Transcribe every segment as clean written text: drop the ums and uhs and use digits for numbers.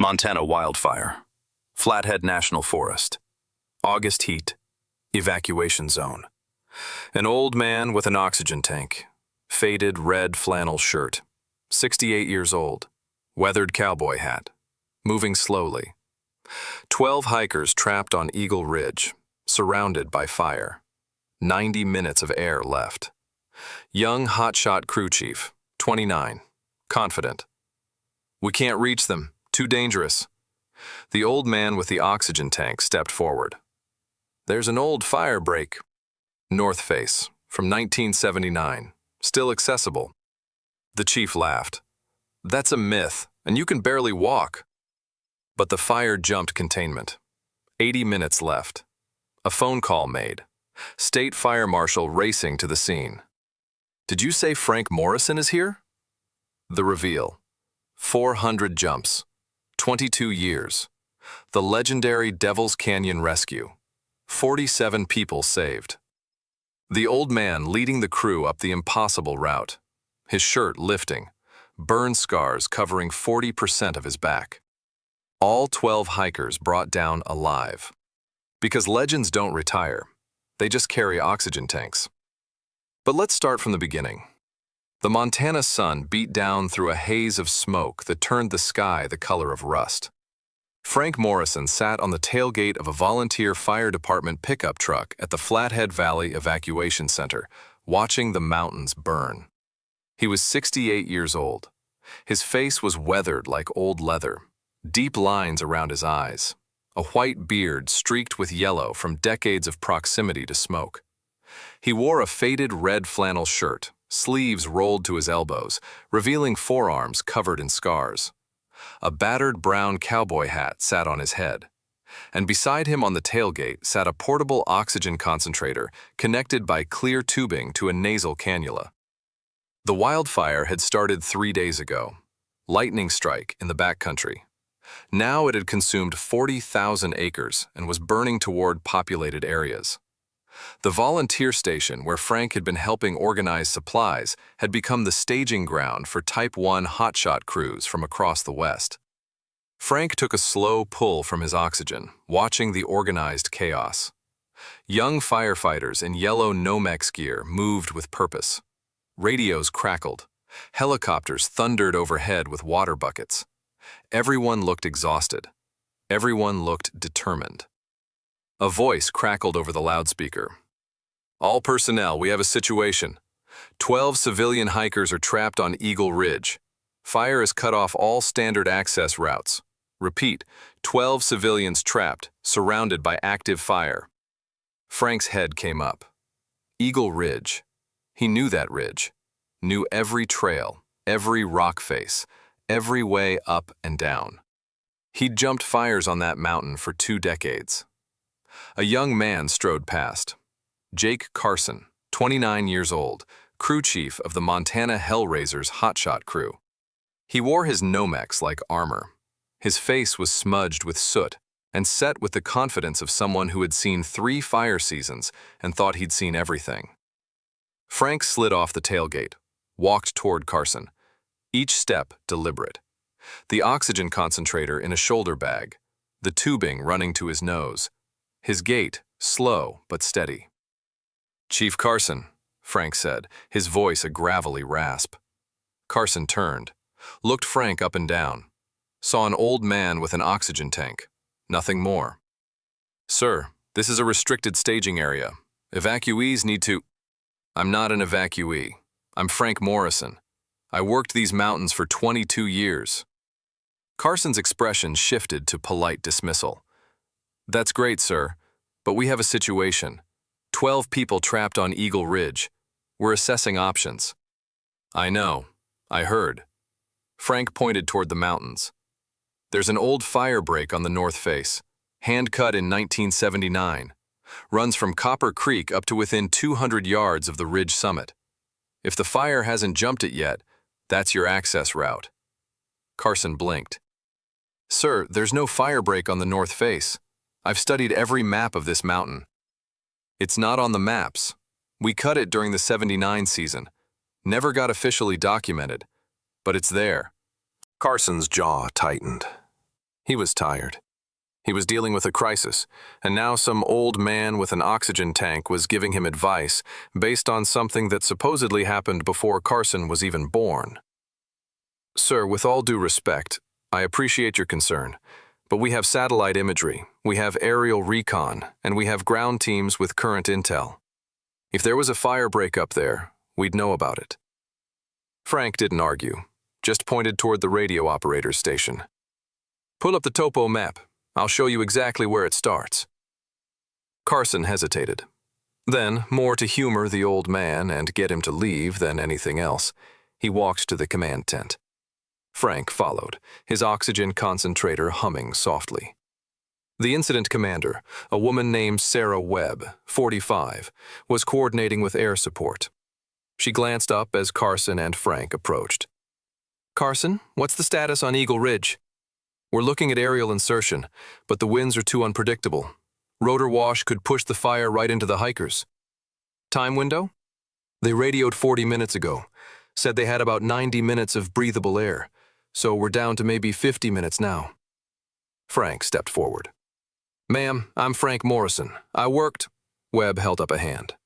Montana wildfire. Flathead National Forest. August heat. Evacuation zone. An old man with an oxygen tank. Faded red flannel shirt. 68 years old. Weathered cowboy hat. Moving slowly. 12 hikers trapped on Eagle Ridge, surrounded by fire. 90 minutes of air left. Young hotshot crew chief, 29, confident. "We can't reach them, too dangerous." The old man with the oxygen tank stepped forward. "There's an old firebreak. North face, from 1979, still accessible." The chief laughed. "That's a myth, and you can barely walk." But the fire jumped containment. 80 minutes left. A phone call made. State Fire Marshal racing to the scene. "Did you say Frank Morrison is here?" The reveal. 400 jumps. 22 years. The legendary Devil's Canyon rescue. 47 people saved. The old man leading the crew up the impossible route. His shirt lifting. Burn scars covering 40% of his back. All 12 hikers brought down alive. Because legends don't retire. They just carry oxygen tanks. But let's start from the beginning. The Montana sun beat down through a haze of smoke that turned the sky the color of rust. Frank Morrison sat on the tailgate of a volunteer fire department pickup truck at the Flathead Valley Evacuation Center, watching the mountains burn. He was 68 years old. His face was weathered like old leather, deep lines around his eyes, a white beard streaked with yellow from decades of proximity to smoke. He wore a faded red flannel shirt, sleeves rolled to his elbows, revealing forearms covered in scars. A battered brown cowboy hat sat on his head, and beside him on the tailgate sat a portable oxygen concentrator connected by clear tubing to a nasal cannula. The wildfire had started 3 days ago. Lightning strike in the backcountry. Now it had consumed 40,000 acres and was burning toward populated areas. The volunteer station where Frank had been helping organize supplies had become the staging ground for Type 1 hotshot crews from across the West. Frank took a slow pull from his oxygen, watching the organized chaos. Young firefighters in yellow Nomex gear moved with purpose. Radios crackled. Helicopters thundered overhead with water buckets. Everyone looked exhausted. Everyone looked determined. A voice crackled over the loudspeaker. "All personnel, we have a situation. 12 civilian hikers are trapped on Eagle Ridge. Fire has cut off all standard access routes. Repeat, 12 civilians trapped, surrounded by active fire." Frank's head came up. Eagle Ridge. He knew that ridge. Knew every trail, every rock face, every way up and down. He'd jumped fires on that mountain for 2 decades. A young man strode past. Jake Carson, 29 years old, crew chief of the Montana Hellraisers hotshot crew. He wore his Nomex like armor. His face was smudged with soot and set with the confidence of someone who had seen 3 fire seasons and thought he'd seen everything. Frank slid off the tailgate, walked toward Carson, each step deliberate. The oxygen concentrator in a shoulder bag, the tubing running to his nose. His gait, slow but steady. "Chief Carson," Frank said, his voice a gravelly rasp. Carson turned, looked Frank up and down, saw an old man with an oxygen tank, nothing more. "Sir, this is a restricted staging area. Evacuees need to—" "I'm not an evacuee. I'm Frank Morrison. I worked these mountains for 22 years. Carson's expression shifted to polite dismissal. "That's great, sir, but we have a situation. 12 people trapped on Eagle Ridge. We're assessing options." "I know. I heard." Frank pointed toward the mountains. "There's an old firebreak on the north face, hand-cut in 1979. Runs from Copper Creek up to within 200 yards of the ridge summit. If the fire hasn't jumped it yet, that's your access route." Carson blinked. "Sir, there's no firebreak on the north face. I've studied every map of this mountain." "It's not on the maps. We cut it during the 79 season. Never got officially documented, but it's there." Carson's jaw tightened. He was tired. He was dealing with a crisis, and now some old man with an oxygen tank was giving him advice based on something that supposedly happened before Carson was even born. "Sir, with all due respect, I appreciate your concern, but we have satellite imagery, we have aerial recon, and we have ground teams with current intel. If there was a fire break up there, we'd know about it." Frank didn't argue, just pointed toward the radio operator's station. "Pull up the topo map. I'll show you exactly where it starts." Carson hesitated. Then, more to humor the old man and get him to leave than anything else, he walked to the command tent. Frank followed, his oxygen concentrator humming softly. The incident commander, a woman named Sarah Webb, 45, was coordinating with air support. She glanced up as Carson and Frank approached. "Carson, what's the status on Eagle Ridge?" "We're looking at aerial insertion, but the winds are too unpredictable. Rotor wash could push the fire right into the hikers." "Time window?" "They radioed 40 minutes ago. Said they had about 90 minutes of breathable air, so we're down to maybe 50 minutes now." Frank stepped forward. "Ma'am, I'm Frank Morrison. I worked—" Webb held up a hand.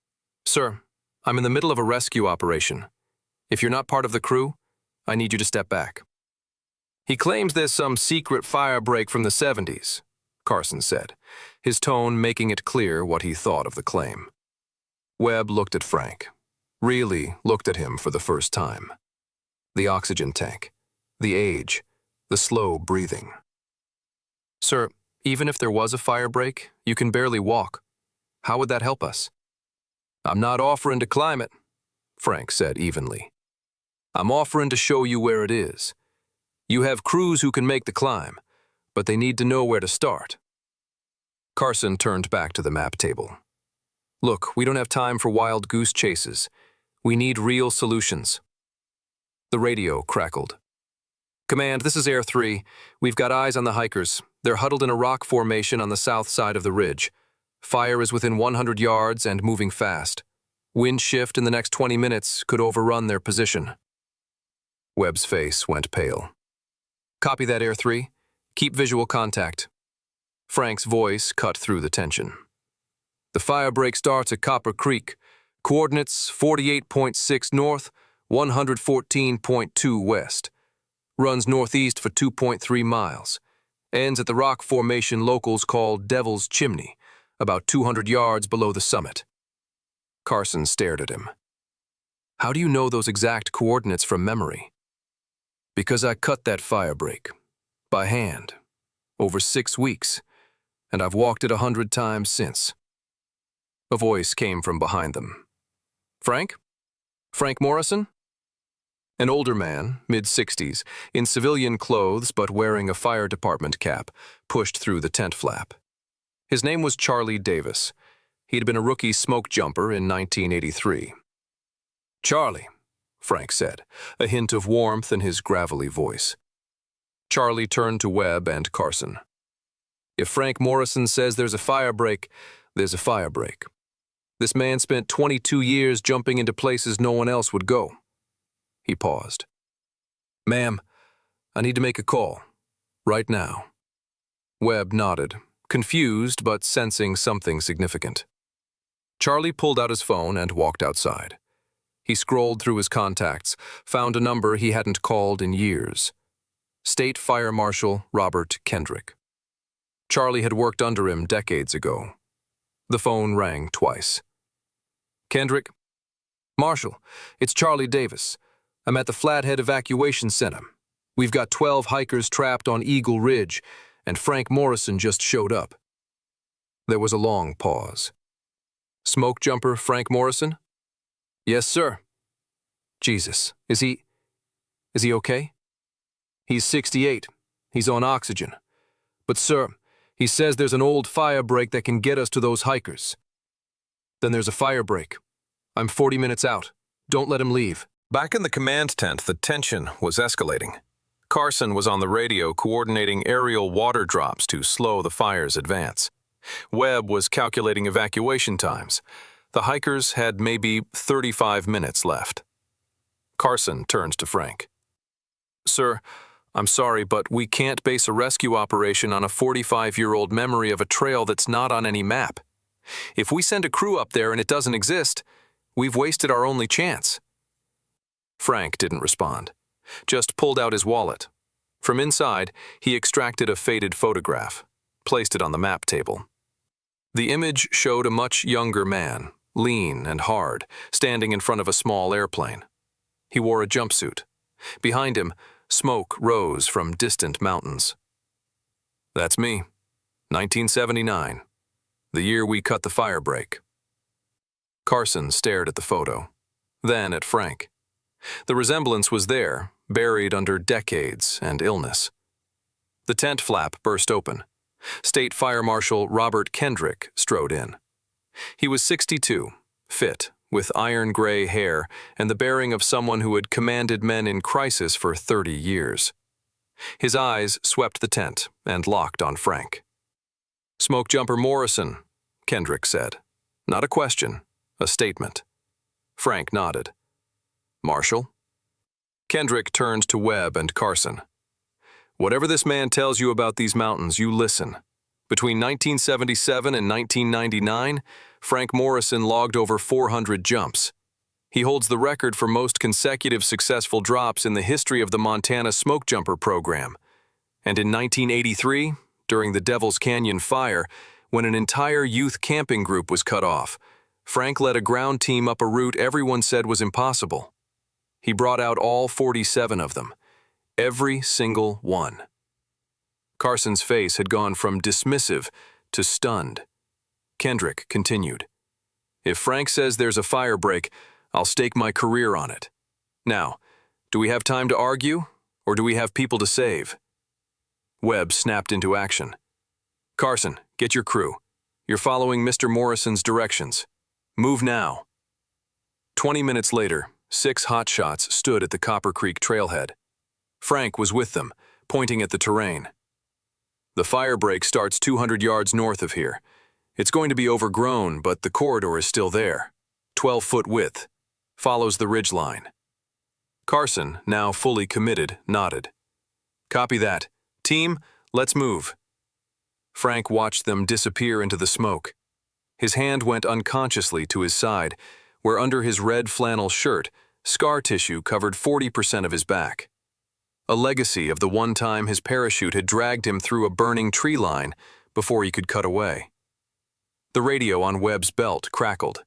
"Sir, I'm in the middle of a rescue operation. If you're not part of the crew, I need you to step back." "He claims there's some secret fire break from the 70s, Carson said, his tone making it clear what he thought of the claim. Webb looked at Frank, really looked at him for the first time. The oxygen tank, the age, the slow breathing. "Sir, even if there was a fire break, you can barely walk. How would that help us?" "I'm not offering to climb it," Frank said evenly. "I'm offering to show you where it is. You have crews who can make the climb, but they need to know where to start." Carson turned back to the map table. "Look, we don't have time for wild goose chases. We need real solutions." The radio crackled. "Command, this is Air 3. We've got eyes on the hikers. They're huddled in a rock formation on the south side of the ridge. Fire is within 100 yards and moving fast. Wind shift in the next 20 minutes could overrun their position." Webb's face went pale. "Copy that, Air 3. Keep visual contact." Frank's voice cut through the tension. "The fire break starts at Copper Creek. Coordinates 48.6 north, 114.2 west. Runs northeast for 2.3 miles. Ends at the rock formation locals call Devil's Chimney, about 200 yards below the summit." Carson stared at him. "How do you know those exact coordinates from memory?" "Because I cut that fire break. By hand. Over 6 weeks. And I've walked it 100 times since." A voice came from behind them. "Frank? Frank Morrison?" An older man, mid-60s, in civilian clothes but wearing a fire department cap, pushed through the tent flap. His name was Charlie Davis. He'd been a rookie Smokejumper in 1983. "Charlie," Frank said, a hint of warmth in his gravelly voice. Charlie turned to Webb and Carson. "If Frank Morrison says there's a fire break, there's a fire break. This man spent 22 years jumping into places no one else would go." He paused. "Ma'am, I need to make a call. Right now." Webb nodded, confused but sensing something significant. Charlie pulled out his phone and walked outside. He scrolled through his contacts, found a number he hadn't called in years. State Fire Marshal Robert Kendrick. Charlie had worked under him decades ago. The phone rang twice. "Kendrick?" "Marshal, it's Charlie Davis. I'm at the Flathead Evacuation Center. We've got 12 hikers trapped on Eagle Ridge, and Frank Morrison just showed up." There was a long pause. "Smokejumper Frank Morrison?" "Yes, sir." "Jesus, is he okay?" "He's 68. He's on oxygen. But, sir, he says there's an old fire break that can get us to those hikers." "Then there's a fire break. I'm 40 minutes out. Don't let him leave." Back in the command tent, the tension was escalating. Carson was on the radio coordinating aerial water drops to slow the fire's advance. Webb was calculating evacuation times. The hikers had maybe 35 minutes left. Carson turned to Frank. "Sir, I'm sorry, but we can't base a rescue operation on a 45-year-old memory of a trail that's not on any map. If we send a crew up there and it doesn't exist, we've wasted our only chance." Frank didn't respond, just pulled out his wallet. From inside, he extracted a faded photograph, placed it on the map table. The image showed a much younger man, lean and hard, standing in front of a small airplane. He wore a jumpsuit. Behind him, smoke rose from distant mountains. "That's me, 1979, the year we cut the firebreak." Carson stared at the photo, then at Frank. The resemblance was there, buried under decades and illness. The tent flap burst open. State Fire Marshal Robert Kendrick strode in. He was 62, fit, with iron-gray hair and the bearing of someone who had commanded men in crisis for 30 years. His eyes swept the tent and locked on Frank. "Smokejumper Morrison," Kendrick said. Not a question, a statement. Frank nodded. "Marshal?" Kendrick turned to Webb and Carson. "Whatever this man tells you about these mountains, you listen. Between 1977 and 1999, Frank Morrison logged over 400 jumps. He holds the record for most consecutive successful drops in the history of the Montana Smokejumper program. And in 1983, during the Devil's Canyon fire, when an entire youth camping group was cut off, Frank led a ground team up a route everyone said was impossible. He brought out all 47 of them, every single one." Carson's face had gone from dismissive to stunned. Kendrick continued. "If Frank says there's a firebreak, I'll stake my career on it. Now, do we have time to argue, or do we have people to save?" Webb snapped into action. "Carson, get your crew. You're following Mr. Morrison's directions. Move now." 20 minutes later, 6 hotshots stood at the Copper Creek trailhead. Frank was with them, pointing at the terrain. "The firebreak starts 200 yards north of here. It's going to be overgrown, but the corridor is still there. 12-foot width. Follows the ridgeline." Carson, now fully committed, nodded. "Copy that. Team, let's move." Frank watched them disappear into the smoke. His hand went unconsciously to his side, where under his red flannel shirt, scar tissue covered 40% of his back. A legacy of the one time his parachute had dragged him through a burning tree line before he could cut away. The radio on Webb's belt crackled.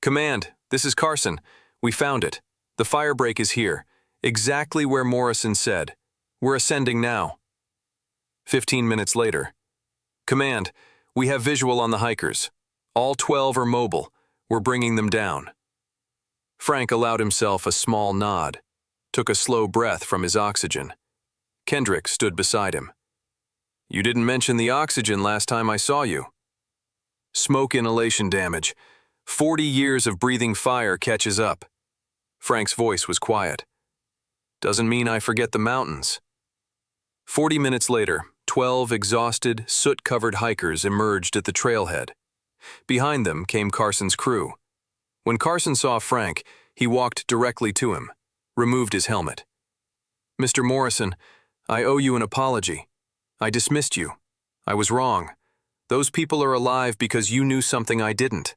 "Command, this is Carson. We found it. The firebreak is here, exactly where Morrison said. We're ascending now." 15 minutes later. "Command, we have visual on the hikers. All 12 are mobile. We're bringing them down." Frank allowed himself a small nod, took a slow breath from his oxygen. Kendrick stood beside him. "You didn't mention the oxygen last time I saw you." "Smoke inhalation damage. 40 years of breathing fire catches up." Frank's voice was quiet. "Doesn't mean I forget the mountains." 40 minutes later, 12 exhausted, soot-covered hikers emerged at the trailhead. Behind them came Carson's crew. When Carson saw Frank, he walked directly to him, removed his helmet. "Mr. Morrison, I owe you an apology. I dismissed you. I was wrong. Those people are alive because you knew something I didn't."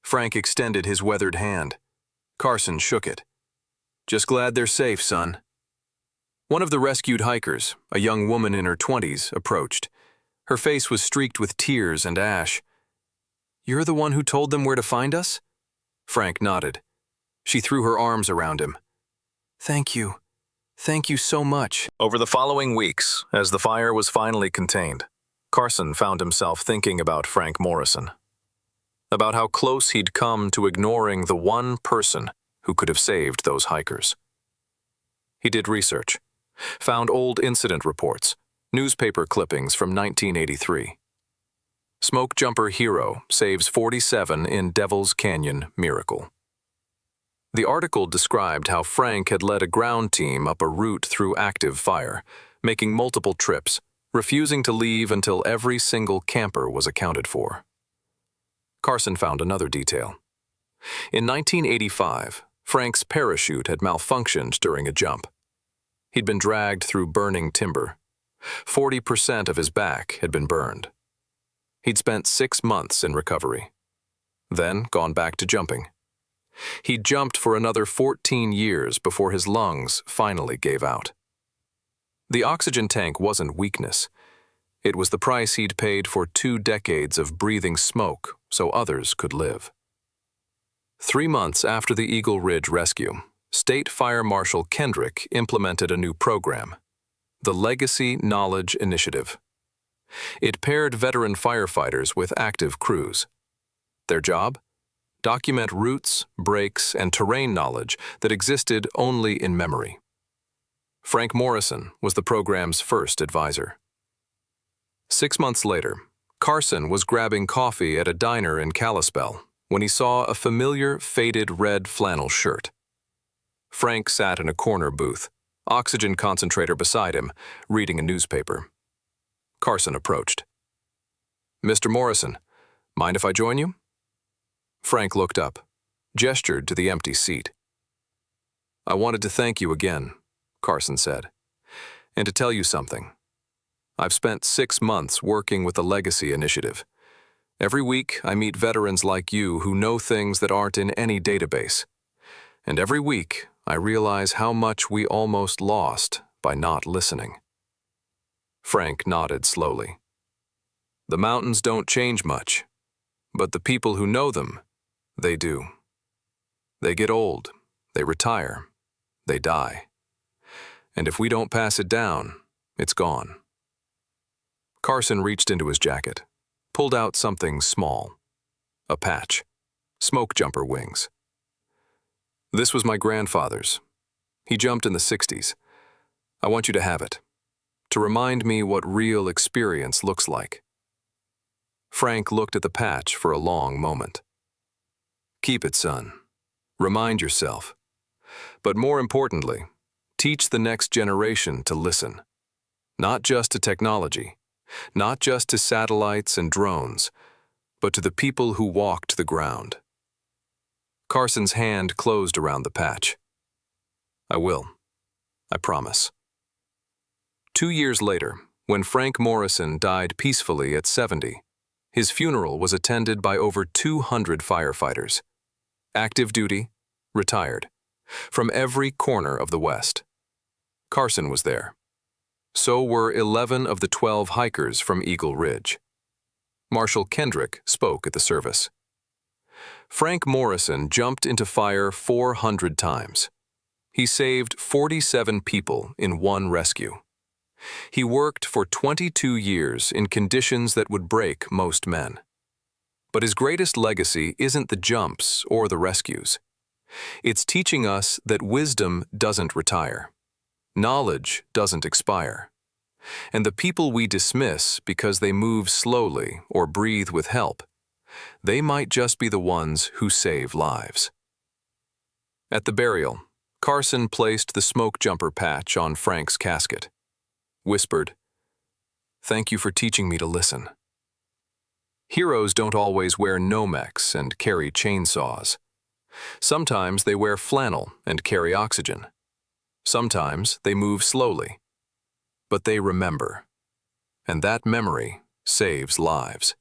Frank extended his weathered hand. Carson shook it. "Just glad they're safe, son." One of the rescued hikers, a young woman in her 20s, approached. Her face was streaked with tears and ash. "You're the one who told them where to find us?" Frank nodded. She threw her arms around him. "Thank you. Thank you so much." Over the following weeks, as the fire was finally contained, Carson found himself thinking about Frank Morrison. About how close he'd come to ignoring the one person who could have saved those hikers. He did research, found old incident reports, newspaper clippings from 1983. Smokejumper hero saves 47 in Devil's Canyon miracle. The article described how Frank had led a ground team up a route through active fire, making multiple trips, refusing to leave until every single camper was accounted for. Carson found another detail. In 1985, Frank's parachute had malfunctioned during a jump. He'd been dragged through burning timber. 40% of his back had been burned. He'd spent 6 months in recovery, then gone back to jumping. He'd jumped for another 14 years before his lungs finally gave out. The oxygen tank wasn't weakness. It was the price he'd paid for 2 decades of breathing smoke so others could live. 3 months after the Eagle Ridge rescue, State Fire Marshal Kendrick implemented a new program, the Legacy Knowledge Initiative. It paired veteran firefighters with active crews. Their job? Document routes, breaks, and terrain knowledge that existed only in memory. Frank Morrison was the program's first advisor. 6 months later, Carson was grabbing coffee at a diner in Kalispell when he saw a familiar faded red flannel shirt. Frank sat in a corner booth, oxygen concentrator beside him, reading a newspaper. Carson approached. "Mr. Morrison, mind if I join you?" Frank looked up, gestured to the empty seat. "I wanted to thank you again," Carson said, "and to tell you something. I've spent 6 months working with the Legacy Initiative. Every week I meet veterans like you who know things that aren't in any database. And every week I realize how much we almost lost by not listening." Frank nodded slowly. "The mountains don't change much, but the people who know them, they do. They get old, they retire, they die. And if we don't pass it down, it's gone." Carson reached into his jacket, pulled out something small. A patch. Smokejumper wings. "This was my grandfather's. He jumped in the 60s. I want you to have it, to remind me what real experience looks like." Frank looked at the patch for a long moment. "Keep it, son. Remind yourself. But more importantly, teach the next generation to listen. Not just to technology, not just to satellites and drones, but to the people who walked the ground." Carson's hand closed around the patch. "I will. I promise." 2 years later, when Frank Morrison died peacefully at 70, his funeral was attended by over 200 firefighters. Active duty, retired, from every corner of the West. Carson was there. So were 11 of the 12 hikers from Eagle Ridge. Marshal Kendrick spoke at the service. Frank Morrison jumped into fire 400 times. He saved 47 people in one rescue. He worked for 22 years in conditions that would break most men. But his greatest legacy isn't the jumps or the rescues. It's teaching us that wisdom doesn't retire. Knowledge doesn't expire. And the people we dismiss because they move slowly or breathe with help, they might just be the ones who save lives. At the burial, Carson placed the Smokejumper patch on Frank's casket, whispered, "Thank you for teaching me to listen." Heroes don't always wear Nomex and carry chainsaws. Sometimes they wear flannel and carry oxygen. Sometimes they move slowly. But they remember. And that memory saves lives.